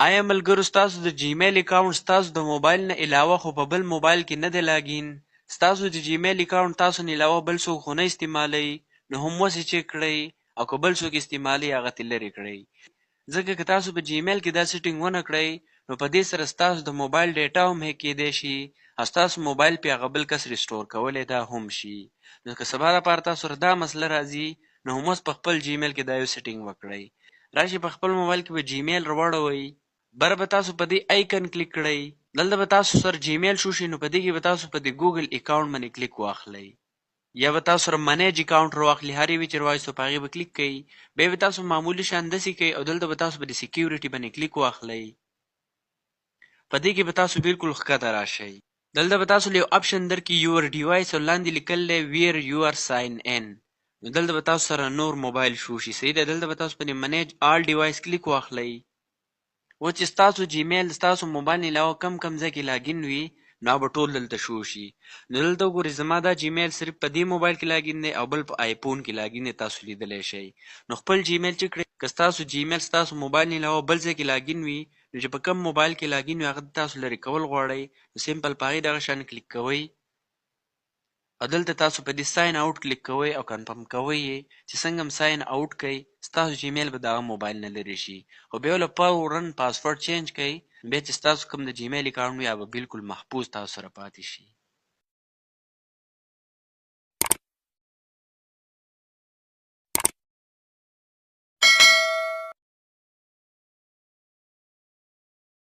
آیا ملګرو ستاسو د جیمیل اکاونټ ستاسو د موبایل نه علاوه خو په بل موبایل کې نه دی لاګین؟ ستاسو د جیمیل اکاونټ تاسو نه علاوه بل څوک خو نه استعمالوي؟ نو هم وسې چک کړئ او که بل څوک استعمالوي هغه ترې لرې کړئ. ځکه که تاسو په جیمیل کې دا سیټینګ ونه کړئ نو په دې سره ستاسو د موبایل ډیټا هم هیک کیدی شي او ستاسو موبایل پې هغه بل کس ریسټور کولی دا هم شي. نو که سبا لپاره تاسو سره دا مسله راځي نو هم اوس په خپل جیمیل کې دا یو سیټینګ وکړئ. راشئ په خپل موبایل کې به جیمیل راواړوئ، بره به تاسو په دې آیکن کلیک کړئ، دلته به تاسو سره جیمیل شو شي نو په دې کې به تاسو په دې ګوګل اکاونټ باندې کلیک واخلئ. یا به تاسو سره منیج اکاونټ راواخلي، هر یوې چې راوایستو په هغې به کلیک کوئ. بیا به تاسو معمولي شان داسې کوئ او دلته به تاسو په دې سیکیورټي باندې کلیک واخلئ. په دې کې به تاسو بالکل ښکته راشئ. دلته به تاسو له یو اپشن درکړي یور ډیوایس او لاندې لیکل دی ویر یو ار ساین ان. نو دلته به تاسو سره نور موبایل شو شي. صحیح ده، دلته به تاسو په دې منیج آل ډیوایس کلیک واخلئ. و چې ستاسو جیمیل ستاسو موبایل نه علاوه کم ځای کې لاګین وي نو هغه به ټول دلته شو شي. نو دلته وګورئ زما دا جیمیل صرف په دې موبایل کې لاګین دی او بل په آیفون کې لاګین دی، تاسو لیدلی شئ. نو خپل جیمیل چک کړئ. که ستاسو جیمیل ستاسو موبایل نه علاوه بل ځای کې لاګین وي نو چې په کوم موبایل کې لاګین وي هغه تاسو لرې کول غواړئ نو سمپل په هغې دغه شان کلیک کوئ او دلته تاسو په دې ساین آوټ کلیک کوئ او کنفرم کوئ یې چې څنګه هم ساین آوټ کوئ ستاسو جیمیل به د هغه موبایل نه لرې شي. خو بیا له فورا پاسورډ چینج کوئ، بیا چې ستاسو کوم د جیمیل اکاونټ وي هغه به بالکل محفوظ تاسو سره پاتې شي.